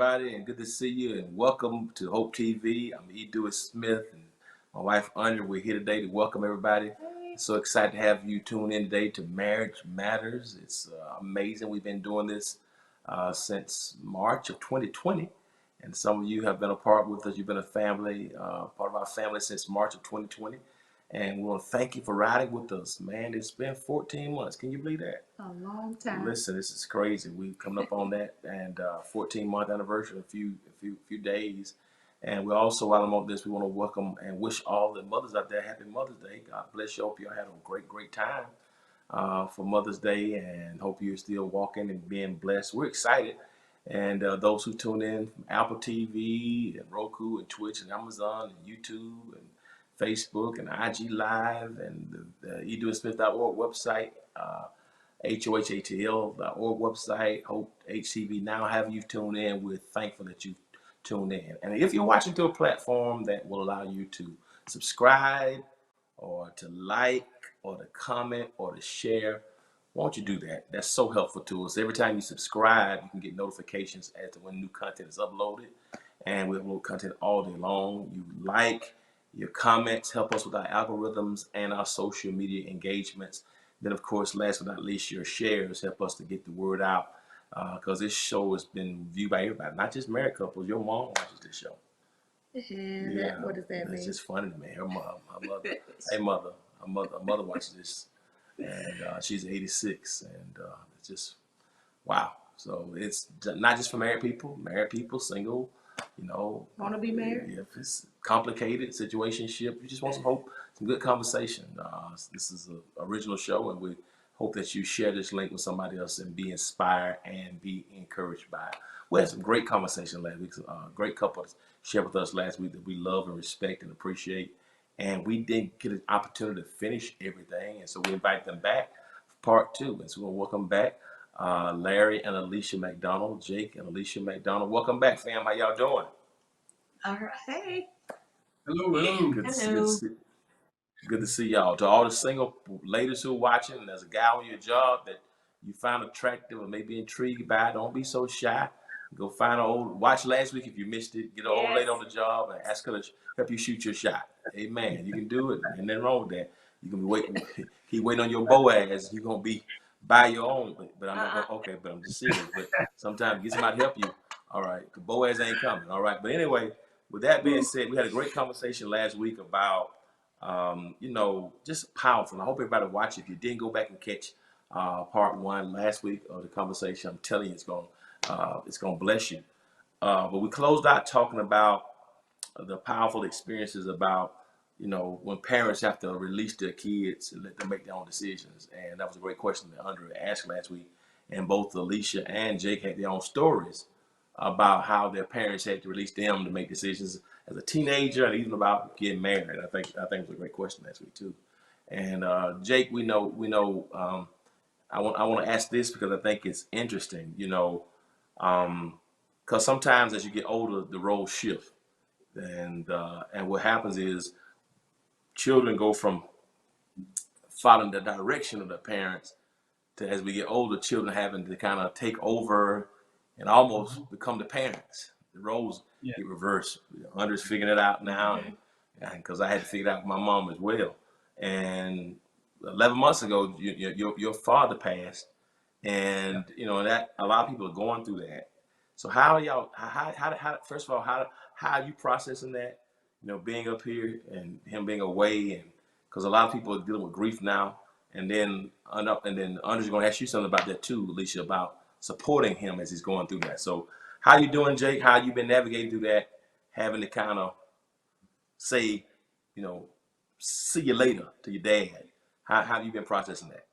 everybody, and good to see you. And welcome to Hope TV. I'm E. Dewey Smith, and my wife Andrea. We're here today to welcome everybody. Hey. So excited to have you tune in today to Marriage Matters. It's amazing. We've been doing this since March of 2020, and some of you have been a part with us. You've been a family, part of our family since March of 2020. And we want to thank you for riding with us, man. It's been 14 months. Can you believe that? A long time. Listen, this is crazy. We coming up on that, and 14-month anniversary in a few days. And we also, while I'm on this, we want to welcome and wish all the mothers out there happy Mother's Day. God bless you. Hope you had a great time for Mother's Day, and hope you're still walking and being blessed. We're excited. And those who tune in from Apple TV and Roku and Twitch and Amazon and YouTube and Facebook and IG Live and the edewsmith.org website, HOHATL.org website, Hope HTV now have you tune in. We're thankful that you tuned in. And if you're watching through a platform that will allow you to subscribe or to like or to comment or to share, won't you do that? That's so helpful to us. Every time you subscribe, you can get notifications as to when new content is uploaded. And we upload content all day long. You like, your comments help us with our algorithms and our social media engagements. Then, of course, last but not least, your shares help us to get the word out, because this show has been viewed by everybody, not just married couples. Your mom watches this show. Yeah. What does that mean? It's just funny to me. Her mother, hey mother, her mother watches this, and she's 86, and it's just wow. So it's not just for married people, single, Want to be married? if it's complicated situationship, you just want some hope, some good conversation. This is an original show, and we hope that you share this link with somebody else and be inspired and be encouraged by it. We had some great conversation last week. Great couples shared with us last week that we love and respect and appreciate. And we didn't get an opportunity to finish everything, and so we invite them back for part two. And so we'll welcome back Larry and Alicia McDonald, Jake and Alicia McDonald. Welcome back, fam. How y'all doing? All right. Hey. Hello. Good to see y'all. To all the single ladies who are watching, and there's a guy on your job that you found attractive or maybe intrigued by, don't be so shy. Go find watch last week if you missed it. Get an old lady on the job and ask her to help you shoot your shot. Amen. You can do it. Ain't nothing wrong with that. You can be keep waiting on your Boaz. You're going to be by your own. But I'm not okay, but I'm just serious. But sometimes get somebody to help you. All right. Because Boaz ain't coming. All right. But anyway, with that being said, we had a great conversation last week about just powerful. And I hope everybody watch it. If you didn't go back and catch part one last week of the conversation, I'm telling you, it's gonna bless you. But we closed out talking about the powerful experiences about when parents have to release their kids and let them make their own decisions. And that was a great question that Andrea asked last week. And both Alicia and Jake had their own stories about how their parents had to release them to make decisions as a teenager, and even about getting married. I think it was a great question last week too. And Jake, we know. I want to ask this because I think it's interesting. Because sometimes as you get older, the roles shift, and what happens is children go from following the direction of their parents to, as we get older, children having to kind of take over and almost become the parents. The roles get reversed. Andre's figuring it out now, and because I had to figure it out with my mom as well. And 11 months ago, your father passed, and that a lot of people are going through that. So how are y'all? How first of all, how are you processing that? Being up here and him being away, and because a lot of people are dealing with grief now, and then Andre's going to ask you something about that too, Alicia, about supporting him as he's going through that. So how you doing, Jake? How you been navigating through that, having to kind of say, see you later to your dad? How have you been processing that?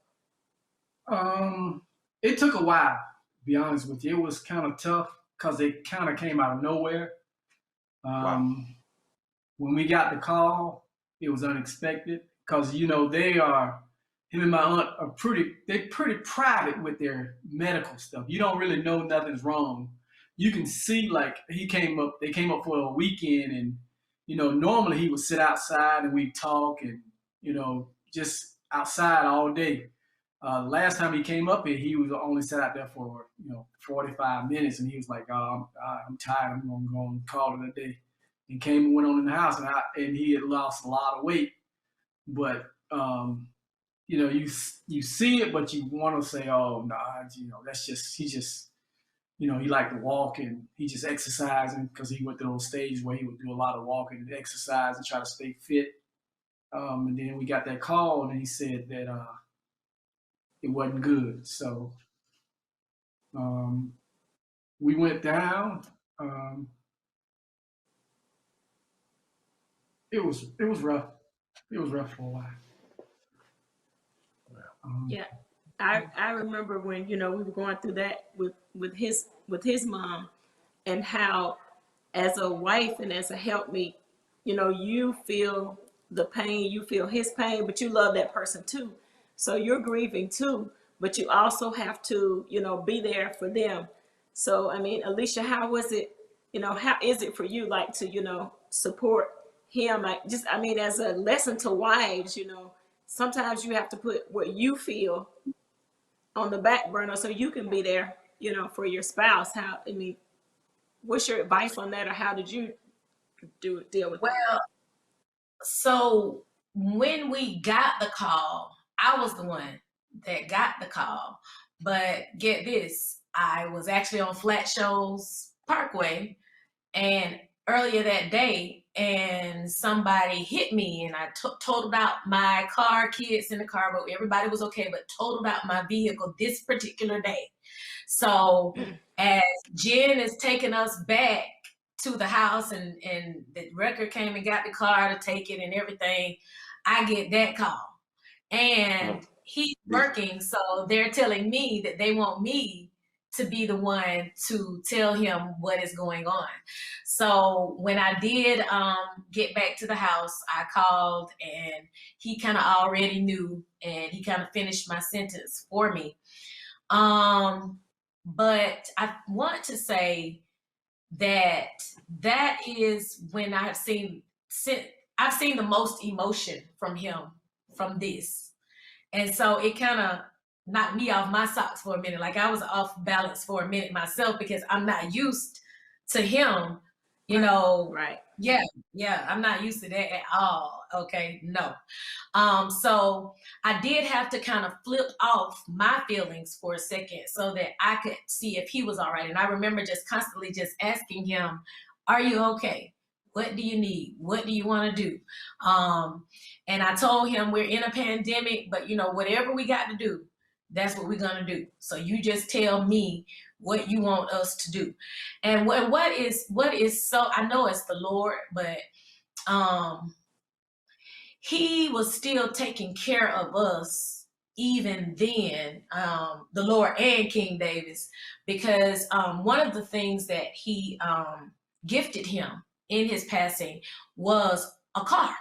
It took a while, to be honest with you. It was kind of tough because it kind of came out of nowhere. Wow. When we got the call, it was unexpected because him and my aunt are pretty private with their medical stuff. You don't really know nothing's wrong. You can see they came up for a weekend, and normally he would sit outside and we'd talk and just outside all day. Last time he came up here, he was only sat out there for 45 minutes, and he was like, "Oh, I'm tired. I'm gonna go and call it a day." And came and went on in the house, and he had lost a lot of weight. But you see it, but you want to say, "Oh, nah, that's just he just." He liked to walk and he just exercising because he went through those stages where he would do a lot of walking and exercise and try to stay fit. And then we got that call and he said that it wasn't good. So we went down. It was rough. It was rough for a while. Yeah. I remember when, we were going through that with his mom, and how as a wife and as a helpmeet, you feel the pain, you feel his pain, but you love that person too. So you're grieving too, but you also have to, be there for them. So, I mean, Alicia, how was it, how is it for you, like, to, support him? Like, as a lesson to wives, sometimes you have to put what you feel on the back burner so you can be there, for your spouse. What's your advice on that, or how did you deal with that? Well, so when we got the call, I was the one that got the call. But get this, I was actually on Flat Shoals Parkway, and earlier that day, and somebody hit me, and I totaled out my car, kids in the car, but everybody was okay, but totaled out my vehicle this particular day. So as Jen is taking us back to the house, and the record came and got the car to take it and everything, I get that call. And he's working, so they're telling me that they want me to be the one to tell him what is going on. So when I did get back to the house, I called, and he kind of already knew, and he kind of finished my sentence for me. But I want to say that is when I've seen the most emotion from him from this. And so it kind of knocked me off my socks for a minute. Like, I was off balance for a minute myself, because I'm not used to him, Right. Yeah, I'm not used to that at all. Okay, no. So I did have to kind of flip off my feelings for a second so that I could see if he was all right. And I remember just constantly just asking him, "Are you okay? What do you need? What do you want to do?" And I told him, we're in a pandemic, but whatever we got to do, that's what we're gonna do. So you just tell me what you want us to do. And what is so, I know it's the Lord, but he was still taking care of us even then, the Lord and King Davis, because one of the things that he gifted him in his passing was a car.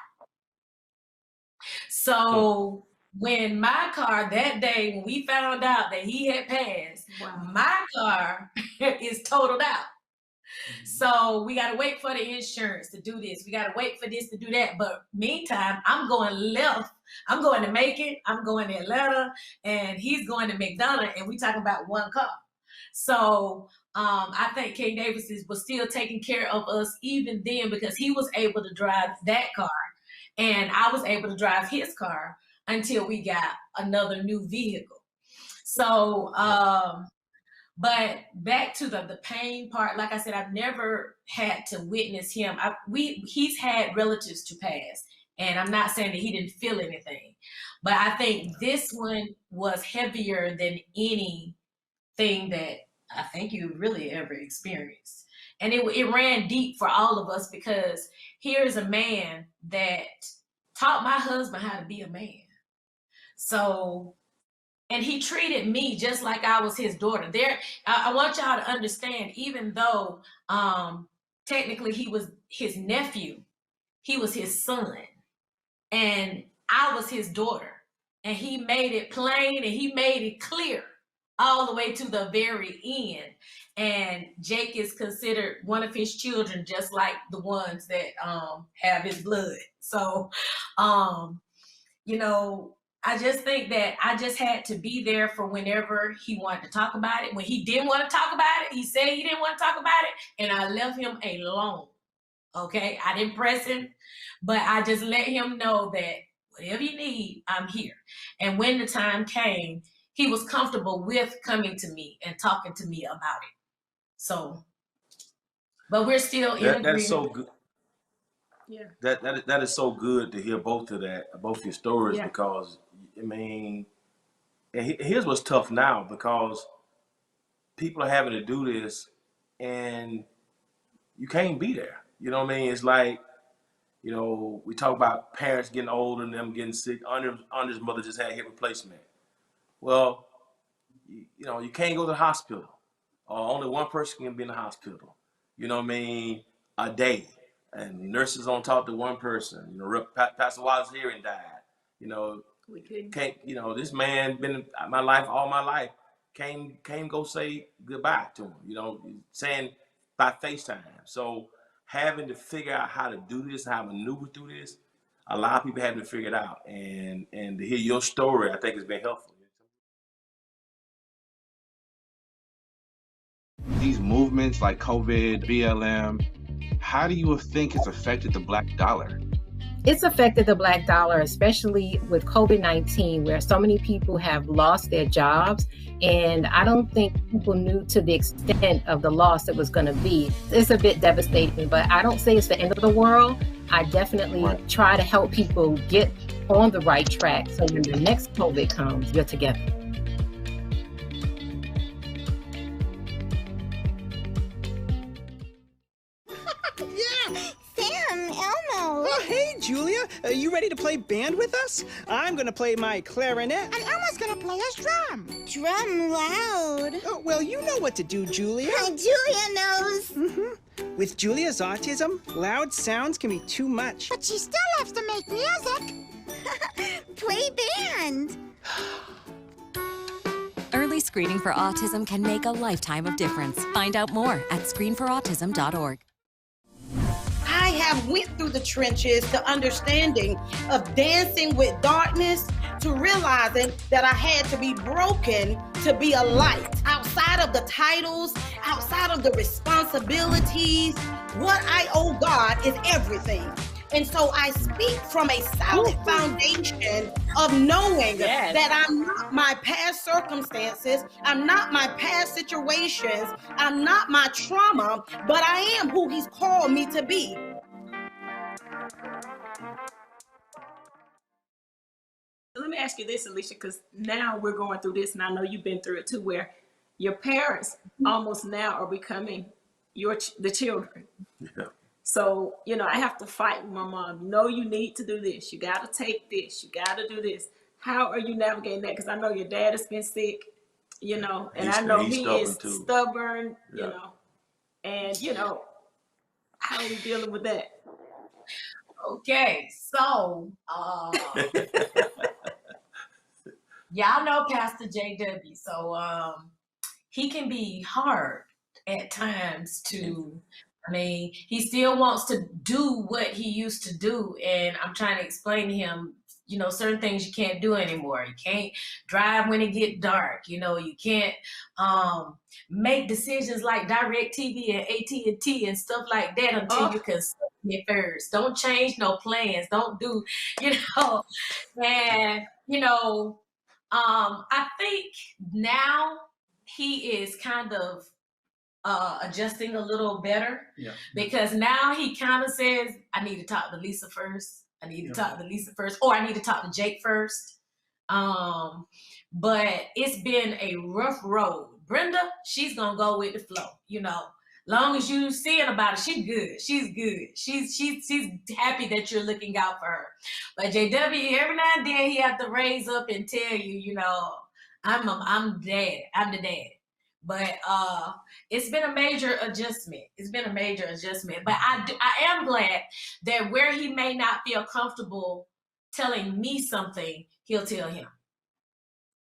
So when my car, that day when we found out that he had passed, my car is totaled out. So we got to wait for the insurance to do this. We got to wait for this to do that. But meantime, I'm going left. I'm going to Macon. I'm going to Atlanta, and he's going to McDonough, and we talking about one car. So I think King Davis was still taking care of us even then, because he was able to drive that car, and I was able to drive his car until we got another new vehicle. So, but back to the pain part, like I said, I've never had to witness him. He's had relatives to pass, and I'm not saying that he didn't feel anything, but I think this one was heavier than anything that I think you really ever experienced. And it ran deep for all of us, because here's a man that taught my husband how to be a man. So, and he treated me just like I was his daughter. I want y'all to understand, even though technically he was his nephew, he was his son, and I was his daughter. And he made it plain, and he made it clear all the way to the very end. And Jake is considered one of his children, just like the ones that have his blood. So, I just think that I just had to be there for whenever he wanted to talk about it. When he didn't want to talk about it, he said he didn't want to talk about it, and I left him alone. Okay, I didn't press him, but I just let him know that whatever you need, I'm here. And when the time came, he was comfortable with coming to me and talking to me about it. So, but we're still in agreement. That's so good. Yeah. That is so good to hear both your stories, Yeah. because I mean, and here's what's tough now, because people are having to do this and you can't be there. You know what I mean? It's like, you know, we talk about parents getting older and them getting sick. Andre's mother just had hip replacement. Well, you know, you can't go to the hospital. Only one person can be in the hospital. You know what I mean? A day. And nurses don't talk to one person. You know, Pastor Wallace hearing died. You know, We couldn't. can't. You know, this man been in my life all my life. Can't go say goodbye to him. You know, saying by FaceTime. So having to figure out how to do this, how to maneuver through this, a lot of people having to figure it out. And to hear your story, I think has been helpful. These movements like COVID, BLM, how do you think it's affected the Black dollar? It's affected the Black dollar, especially with COVID-19, where so many people have lost their jobs. And I don't think people knew to the extent of the loss that was going to be. It's a bit devastating, but I don't say it's the end of the world. I definitely try to help people get on the right track so when the next COVID comes, you're together. Oh, hey, Julia. Are you ready to play band with us? I'm going to play my clarinet. And Elmo's gonna play his drum. Drum loud. Oh, well, you know what to do, Julia. Julia knows. With Julia's autism, loud sounds can be too much. But she still loves to make music. Play band. Early screening for autism can make a lifetime of difference. Find out more at screenforautism.org. I have went through the trenches to understanding of dancing with darkness, to realizing that I had to be broken to be a light. Outside of the titles, outside of the responsibilities, what I owe God is everything. And so I speak from a solid foundation of knowing that I'm not my past circumstances, I'm not my past situations, I'm not my trauma, but I am who He's called me to be. Let me ask you this, Alicia, because now we're going through this, and I know you've been through it too, where your parents almost now are becoming the children. Yeah. So, you know, I have to fight with my mom. No, you need to do this. You got to take this. You got to do this. How are you navigating that? Because I know your dad has been sick, you know, and I know he is stubborn, you know, and, you know, how are you dealing with that? Okay, so y'all know Pastor JW, so he can be hard at times to, I mean, he still wants to do what he used to do, and I'm trying to explain to him, you know, certain things you can't do anymore. You can't drive when it get dark. You know, you can't make decisions like DirecTV and AT&T and stuff like that until you can it first. Don't change no plans. Don't do, you know, and, you know, I think now he is kind of adjusting a little better because now he kind of says, I need to talk to Lisa first. I need to talk to Lisa first, or I need to talk to Jake first. But it's been a rough road. Brenda, she's gonna go with the flow, you know. Long as you seeing about it, she's good. She's good. She's happy that you're looking out for her. But JW, every now and then he have to raise up and tell you, you know, I'm dad. I'm the dad. But it's been a major adjustment. It's been a major adjustment. But I am glad that where he may not feel comfortable telling me something, he'll tell him.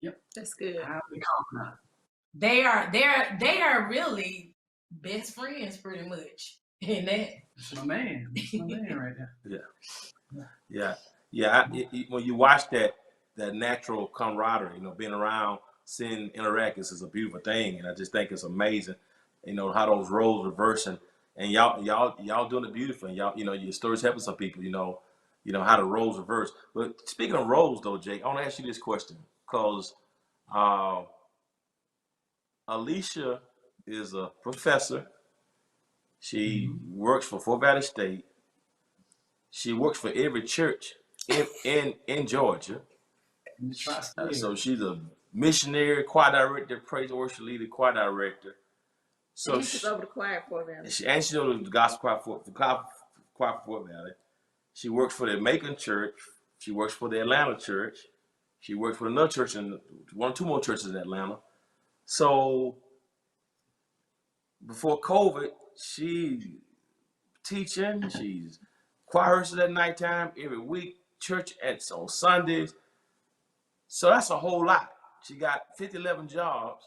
Yep, that's good. They are really best friends, pretty much. In that. It's my man. It's my man right there. Yeah. When you watch that, that natural camaraderie. Being around, seeing interactions is a beautiful thing, and I just think it's amazing. How those roles reversing, and y'all doing it beautifully. And y'all, your stories helping some people. How the roles reverse. But speaking of roles, though, Jake, I want to ask you this question because Alicia is a professor. She works for Fort Valley State. She works for every church in Georgia. So she's a missionary, choir director, praise and worship leader, choir director. So and she's over the choir for them. She's over the gospel choir for Fort Valley. She works for the Macon Church. She works for the Atlanta Church. She works for another church and two more churches in Atlanta. So before COVID, she's teaching. She's choir rehearsal at nighttime every week. Church on Sundays. So that's a whole lot. She got 11 jobs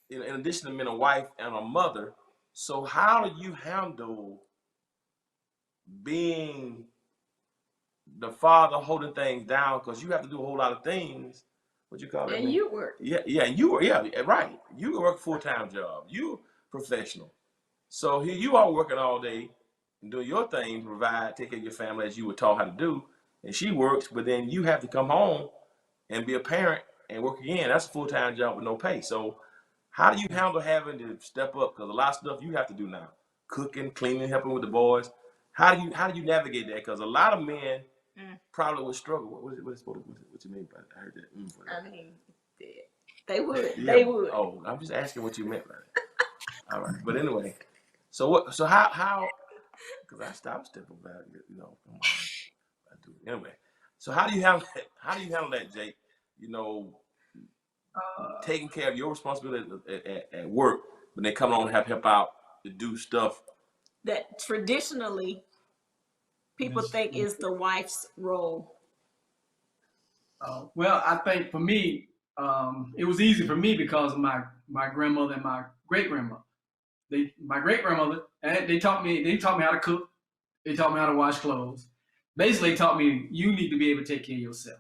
in addition to being a wife and a mother. So how do you handle being the father holding things down? Because you have to do a whole lot of things. What you call it? And you work. Yeah, and you were, right. You work a full-time job. You're professional. So here you are working all day and doing your thing, take care of your family as you were taught how to do. And she works, but then you have to come home and be a parent and work again. That's a full-time job with no pay. So how do you handle having to step up? Because a lot of stuff you have to do now. Cooking, cleaning, helping with the boys. How do you navigate that? Because a lot of men probably would struggle. What you mean by that? I heard that. I mean, they would. Yeah. They would. Oh, I'm just asking what you meant by that. All right. But anyway, so how, because I stopped stepping back, come on. I do. Anyway, so how do you handle that, Jake? Taking care of your responsibility at work, but then coming on and help out to do stuff that traditionally people think is the wife's role. Well, I think for me, it was easy for me because of my grandmother and my great grandmother. My great grandmother, they taught me how to cook. They taught me how to wash clothes. Basically, taught me you need to be able to take care of yourself.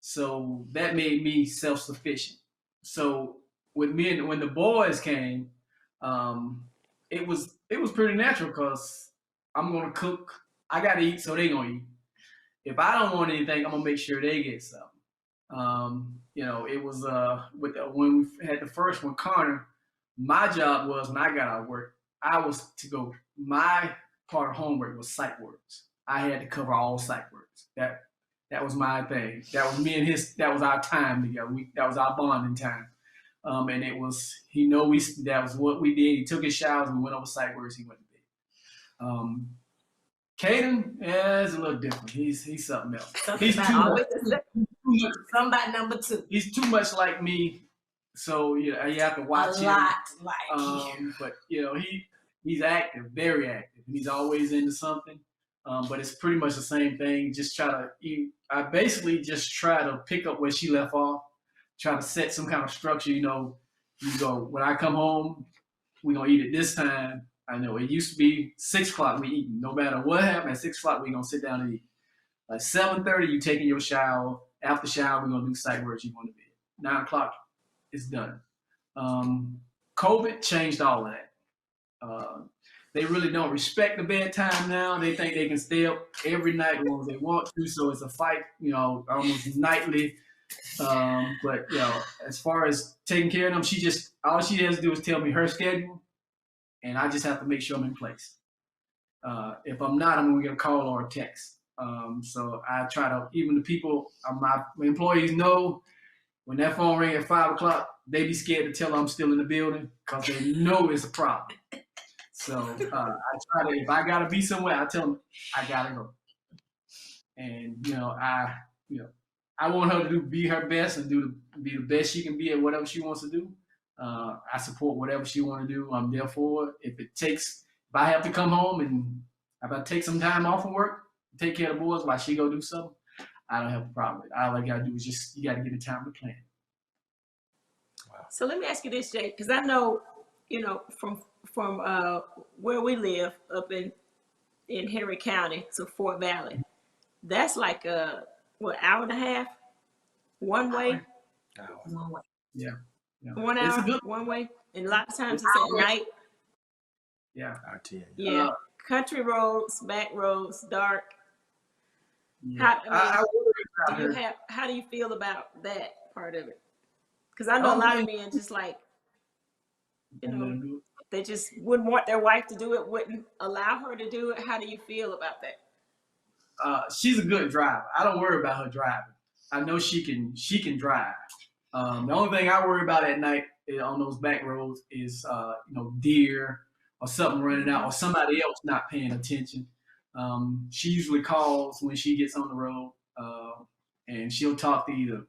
So that made me self-sufficient. So with me and when the boys came, it was pretty natural because I'm gonna cook. I gotta eat, so they gonna eat. If I don't want anything, I'm gonna make sure they get something. It was when we had the first one, Connor. My job was when I got out of work, I was to go. My part of homework was psych works. I had to cover all psych works. That was my thing. That was me and his. That was our time together. That was our bonding time. And it was. That was what we did. He took his showers. We went over psych works. He went to bed. Caden is a little different. He's something else. He's too much. Somebody number two. He's too much like me. So you have to watch a him. Lot like you. But he's active, very active. He's always into something. But it's pretty much the same thing. I basically just try to pick up where she left off. Try to set some kind of structure. You go, when I come home, we're going to eat at this time. I know it used to be 6 o'clock we eating. No matter what happened, at 6 o'clock we're going to sit down and eat. At 7:30, you taking your shower. After shower, we're going to do psych work. You going to bed. 9 o'clock, it's done. COVID changed all of that. They really don't respect the bedtime now. They think they can stay up every night as long as they want to. So it's a fight, almost nightly. But as far as taking care of them, all she has to do is tell me her schedule, and I just have to make sure I'm in place. If I'm not, I'm gonna get a call or a text. So I try to, even the people, my employees know when that phone ring at 5 o'clock, they be scared to tell them I'm still in the building because they know it's a problem. So I try to, if I gotta be somewhere, I tell them I gotta go. And I want her to be her best and be the best she can be at whatever she wants to do. I support whatever she want to do. I'm there for it. If I have to come home and if I take some time off from work, take care of the boys while she go do something, I don't have a problem with it. All I gotta do is you gotta get the time to plan. Wow. So let me ask you this, Jake, because I know, from where we live up in Henry County to Fort Valley, that's like hour and a half? One way? One way. Yeah. Yeah. 1 It's a hour, good. one way? And a lot of times it's at night. Yeah. I-10. Yeah. Country roads, back roads, dark. Yeah. How do you feel about that part of it? Because I know a lot of men just like, you know, they just wouldn't want their wife to do it, wouldn't allow her to do it. How do you feel about that? She's a good driver. I don't worry about her driving. I know she can drive. The only thing I worry about at night on those back roads is deer or something running out or somebody else not paying attention. She usually calls when she gets on the road, and she'll talk to either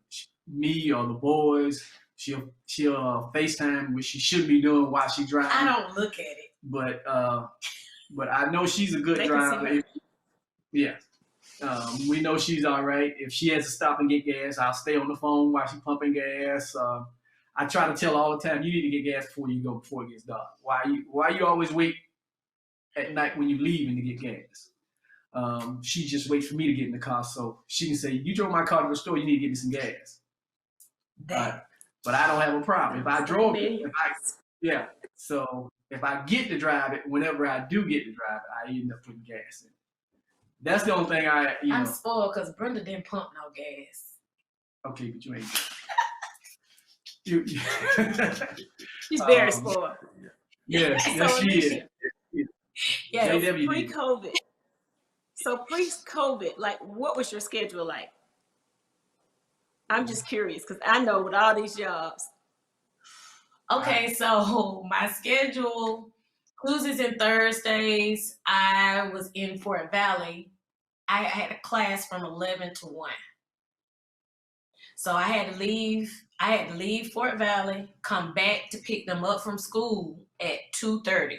me or the boys. She'll FaceTime, which she shouldn't be doing while she's driving. I don't look at it. But I know she's a good driver. Yeah. We know she's all right. If she has to stop and get gas, I'll stay on the phone while she's pumping gas. I try to tell her all the time, you need to get gas before you go, before it gets dark. Why you always wait at night when you're leaving to get gas? She just waits for me to get in the car so she can say, you drove my car to the store, you need to get me some gas. But I don't have a problem. If I drove it, so if I get to drive it, whenever I do get to drive it, I end up putting gas in. That's the only thing I'm spoiled because Brenda didn't pump no gas. Okay, but you ain't. She's very spoiled. Yeah, yes, she is. Yeah, pre-COVID. So pre-COVID, like, what was your schedule like? I'm just curious because I know with all these jobs. Okay, so my schedule, Tuesdays and Thursdays, I was in Fort Valley. I had a class from 11 to 1. So I had to leave Fort Valley, come back to pick them up from school at 2:30.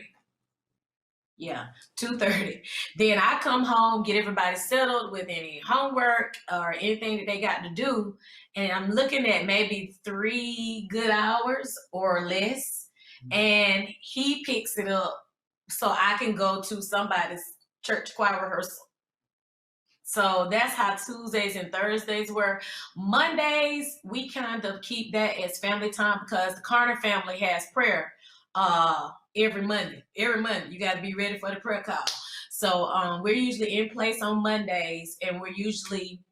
Yeah, 2:30. Then I come home, get everybody settled with any homework or anything that they got to do. And I'm looking at maybe 3 good hours or less. And he picks it up so I can go to somebody's church choir rehearsal. So that's how Tuesdays and Thursdays were. Mondays, we kind of keep that as family time because the Carter family has prayer every Monday. Every Monday, you got to be ready for the prayer call. So we're usually in place on Mondays, and we're usually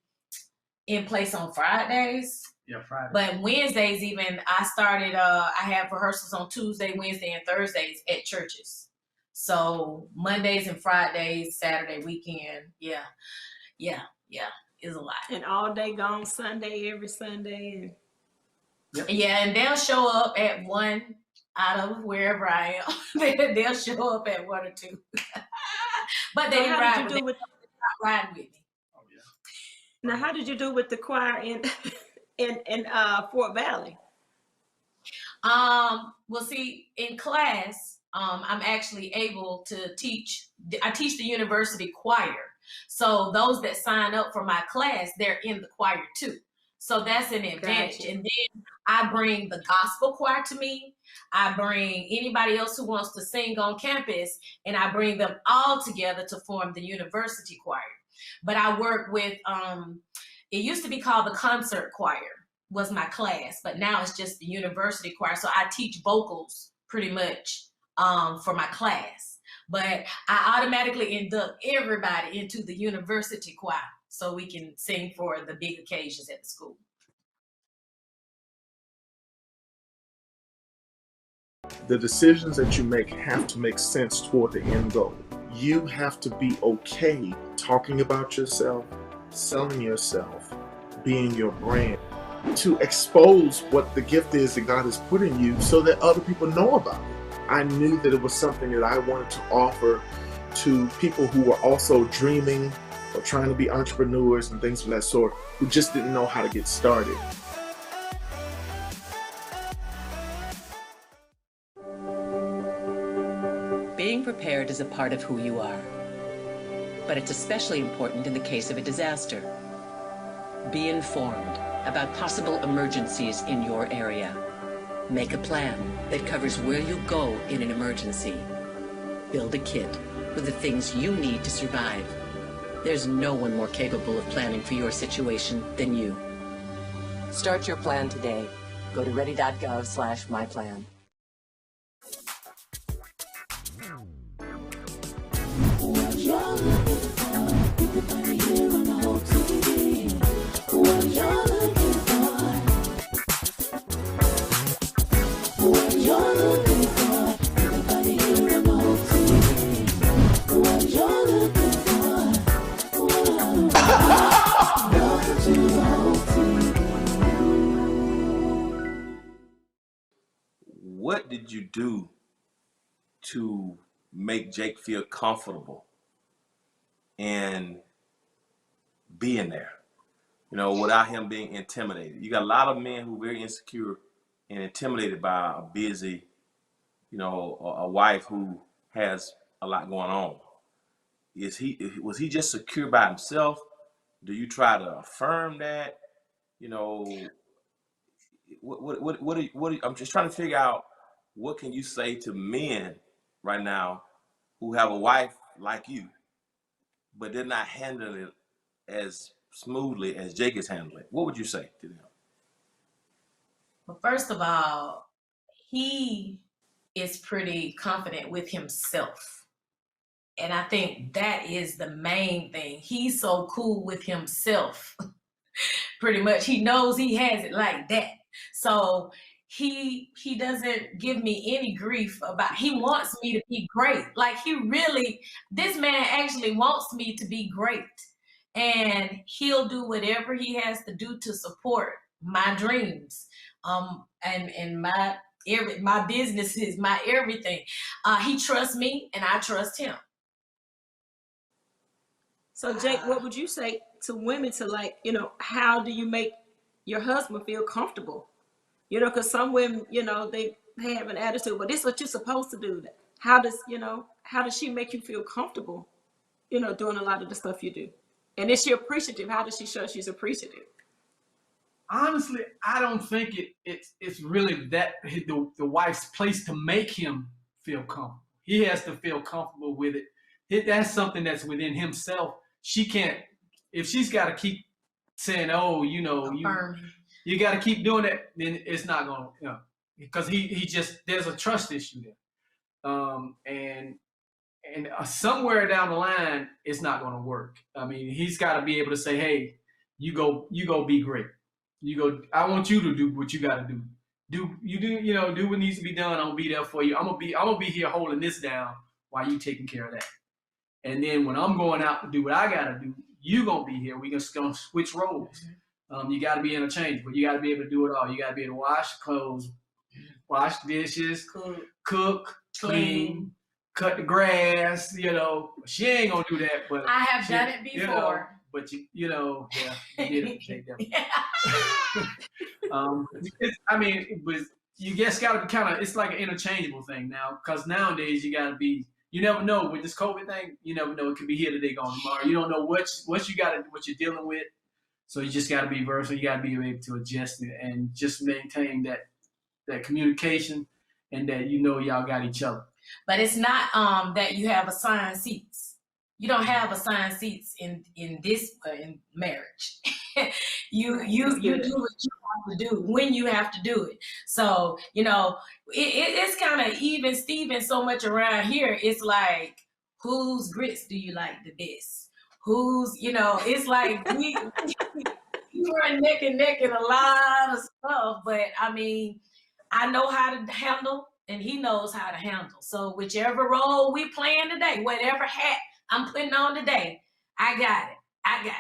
in place on Fridays. Yeah, Friday. But Wednesdays, even I started. I have rehearsals on Tuesday, Wednesday, and Thursdays at churches. So Mondays and Fridays, Saturday, weekend, yeah, is a lot. And all day gone Sunday, every Sunday. Yeah, and they'll show up at 1 out of wherever I am. They'll show up at 1 or 2. But they ride with me. Oh yeah. Now, how did you do with the choir in Fort Valley? Well, see, in class, I'm actually able to teach. I teach the university choir. So those that sign up for my class, they're in the choir too. So that's an advantage. Gotcha. And then I bring the gospel choir to me. I bring anybody else who wants to sing on campus, and I bring them all together to form the university choir. But I work with, it used to be called the concert choir was my class, but now it's just the university choir. So I teach vocals pretty much for my class. But I automatically induct everybody into the university choir so we can sing for the big occasions at the school. The decisions that you make have to make sense toward the end goal. You have to be okay talking about yourself, selling yourself, being your brand, to expose what the gift is that God has put in you so that other people know about it. I knew that it was something that I wanted to offer to people who were also dreaming or trying to be entrepreneurs and things of that sort, who just didn't know how to get started. Being prepared is a part of who you are, but it's especially important in the case of a disaster. Be informed about possible emergencies in your area. Make a plan that covers where you'll go in an emergency. Build a kit with the things you need to survive. There's no one more capable of planning for your situation than you. Start your plan today. Go to ready.gov/myplan. What did you do to make Jake feel comfortable in being there? You know, without him being intimidated. You got a lot of men who are very insecure and intimidated by a busy, you know, a wife who has a lot going on. Was he just secure by himself? Do you try to affirm that? You know, I'm just trying to figure out, what can you say to men right now who have a wife like you, but they're not handling it as smoothly as Jake is handling it? What would you say to them? Well, first of all, he is pretty confident with himself. And I think that is the main thing. He's so cool with himself. Pretty much. He knows he has it like that. So he doesn't give me any grief about, he wants me to be great. Like, this man actually wants me to be great. And he'll do whatever he has to do to support my dreams. And my businesses, my everything. He trusts me and I trust him. So Jake, what would you say to women to, like, you know, how do you make your husband feel comfortable? You know, because some women, you know, they have an attitude, well, this is what you're supposed to do. How does she make you feel comfortable, you know, doing a lot of the stuff you do? And is she appreciative? How does she show she's appreciative? Honestly, I don't think it's really that the wife's place to make him feel comfortable. He has to feel comfortable with it. That's something that's within himself. She can't, if she's got to keep saying, oh, you know, you got to keep doing that, then it's not going to, you know, because he just, there's a trust issue there. And somewhere down the line, it's not going to work. I mean, he's got to be able to say, hey, you go be great. I want you to do what you got to do. Do what needs to be done. I'm gonna be there for you. I'm gonna be here holding this down while you taking care of that. And then when I'm going out to do what I gotta do, you gonna be here. We just gonna switch roles. You gotta be interchangeable. You gotta be able to do it all. You gotta be able to wash clothes, wash dishes, cook, clean, cut the grass. You know, she ain't gonna do that, but I have done it before. You know, but you did it. But you just gotta be kind of. It's like an interchangeable thing now, because nowadays you gotta be. You never know with this COVID thing. You never know, it could be here today, gone tomorrow. You don't know what you're dealing with. So you just gotta be versatile. You gotta be able to adjust it and just maintain that communication, and that y'all got each other. But it's not that you have assigned seats. You don't have assigned seats in marriage. you do what you have to do when you have to do it. So it's kind of even Steven so much around here. It's like, whose grits do you like the best? It's like we run neck and neck in a lot of stuff. But I mean, I know how to handle, and he knows how to handle. So whichever role we playing today, whatever hat I'm putting on today, I got it.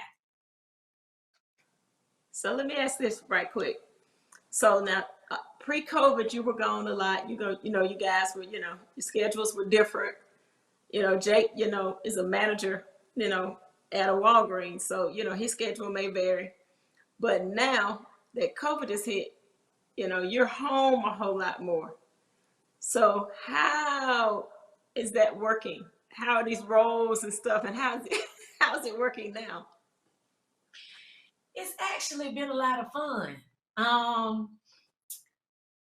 So let me ask this right quick. So now, pre-COVID, you were gone a lot. You guys were, your schedules were different. Jake, is a manager, at a Walgreens. So, his schedule may vary. But now that COVID has hit, you're home a whole lot more. So how is that working? How are these roles and stuff, and how's it working now? It's actually been a lot of fun.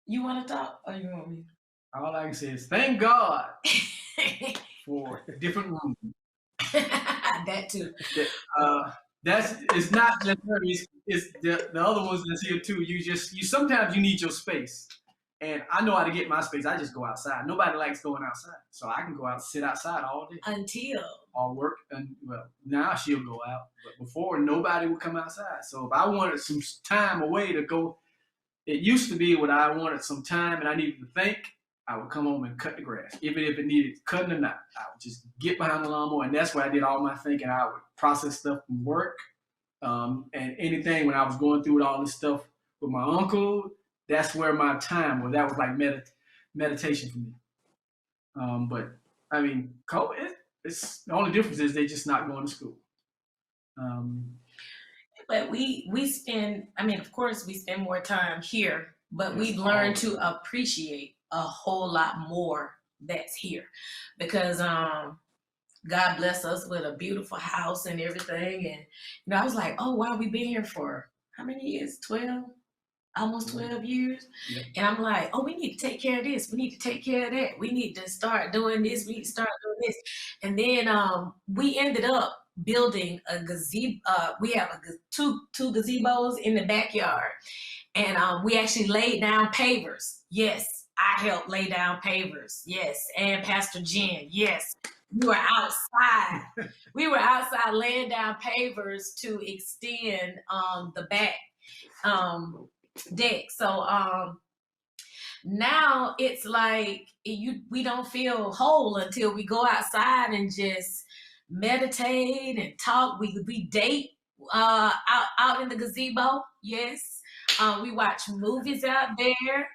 You want to talk, or you want me? All I can say is thank God for a different room. That too. it's not just her, it's the other ones that's here too. You sometimes you need your space. And I know how to get my space. I just go outside. Nobody likes going outside. So I can go out, sit outside all day. Until. Or work. And well, now she'll go out. But before, nobody would come outside. So if I wanted some time away to go, it used to be when I wanted some time and I needed to think, I would come home and cut the grass. Even if it needed cutting or not, I would just get behind the lawnmower. And that's where I did all my thinking. I would process stuff from work. And anything when I was going through all this stuff with my uncle, that's where my time was. That was like meditation for me. But I mean, COVID, it's the only difference is they just not going to school. But we spend, I mean, of course we spend more time here, but we've learned to appreciate a whole lot more that's here because God bless us with a beautiful house and everything. And I was like, oh wow, we've been here for how many years? 12? Almost 12 years. Yep. And I'm like, oh, we need to take care of this. We need to take care of that. We need to start doing this. We need to start doing this. And then we ended up building a gazebo. We have two gazebos in the backyard. And we actually laid down pavers. Yes, I helped lay down pavers. Yes. And Pastor Jen. Yes. We were outside. We were outside laying down pavers to extend the back deck. So now it's like we don't feel whole until we go outside and just meditate and talk. We date out in the gazebo. Yes. We watch movies out there.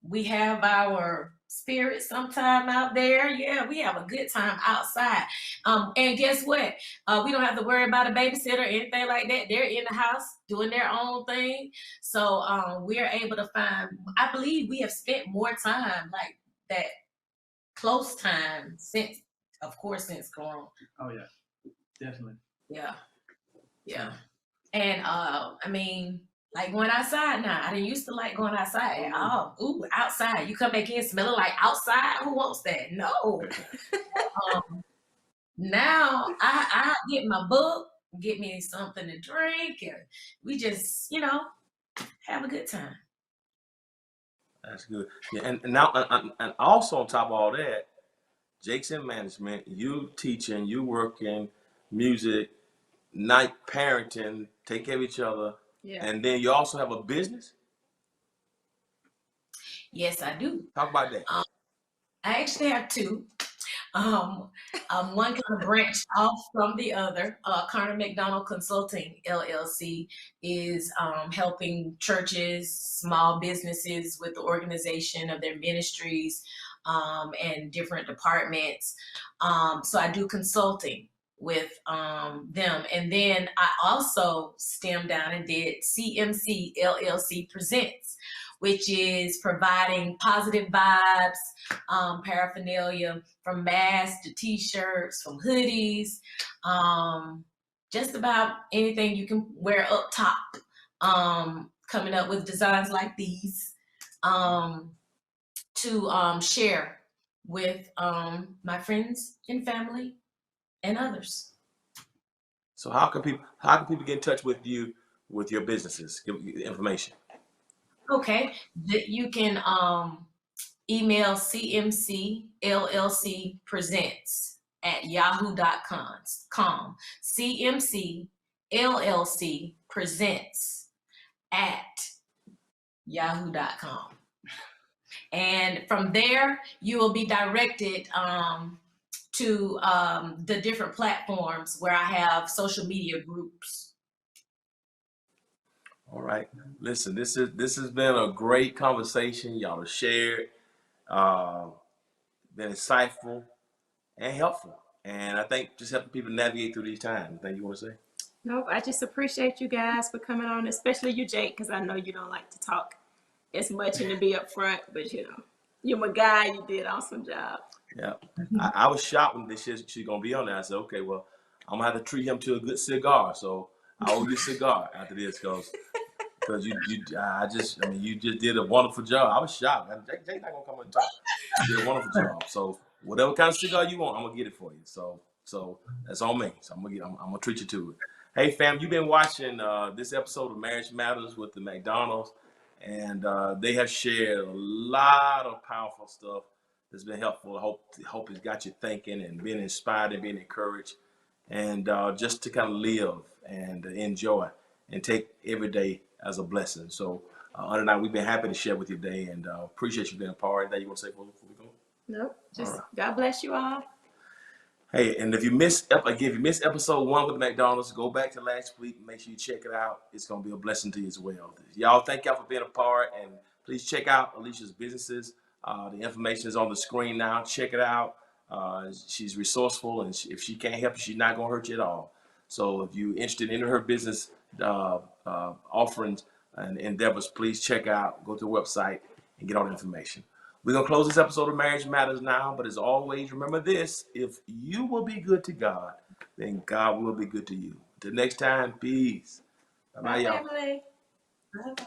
We have our spirit sometime out there. Yeah, we have a good time outside. And guess what? We don't have to worry about a babysitter or anything like that. They're in the house doing their own thing. So we're able to find, I believe we have spent more time like that close time since Corona. Oh yeah, definitely. Yeah. Yeah. And I mean, like going outside now. I didn't used to like going outside at all. Ooh, outside. You come back in smelling like outside. Who wants that? No. Now I get my book, get me something to drink, and we just, have a good time. That's good. Yeah, and now and also on top of all that, Jake's in management, you teaching, you working, music, night parenting, take care of each other. Yeah. And then you also have a business? Yes, I do. Talk about that. I actually have two. One kind of branched off from the other. Carter McDonald Consulting, LLC, is helping churches, small businesses with the organization of their ministries and different departments. So I do consulting with them. And then I also stemmed down and did CMC LLC Presents, which is providing positive vibes, paraphernalia from masks to t-shirts, from hoodies, just about anything you can wear up top, coming up with designs like these to share with my friends and family and others. So how can people get in touch with you with your businesses? Give information. Okay, you can email cmcllcpresents@yahoo.com. cmcllcpresents@yahoo.com. And from there, you will be directed to the different platforms where I have social media groups. All right. Listen, this has been a great conversation. Y'all have shared, been insightful and helpful. And I think just helping people navigate through these times. Anything you want to say? Nope. I just appreciate you guys for coming on, especially you, Jake, because I know you don't like to talk as much and to be up front, but you're my guy. You did an awesome job. Yeah. I was shocked when they said she's going to be on there. I said, okay, well, I'm going to have to treat him to a good cigar. So I owe you a cigar after this because you just did a wonderful job. I was shocked. Jake not going to come and talk. You did a wonderful job. So whatever kind of cigar you want, I'm going to get it for you. So So that's on me. So I'm gonna treat you to it. Hey fam, you've been watching this episode of Marriage Matters with the McDonald's, and they have shared a lot of powerful stuff that's been helpful. I hope it's got you thinking and being inspired and being encouraged, and just to kind of live and enjoy and take every day as a blessing. So other than that, we've been happy to share with you today, and appreciate you being a part. That you want to say before we go? Nope. Just All right. God bless you all. Hey, and if you missed episode 1 with McDonald's, go back to last week. Make sure you check it out. It's gonna be a blessing to you as well. Y'all, thank y'all for being a part, and please check out Alicia's businesses. The information is on the screen now. Check it out. She's resourceful, and if she can't help you, she's not gonna hurt you at all. So if you're interested in her business offerings and endeavors, please check out. Go to the website and get all the information. We're going to close this episode of Marriage Matters now, but as always, remember this: if you will be good to God, then God will be good to you. Until next time, peace. Bye-bye, y'all. Bye, family. Bye-bye.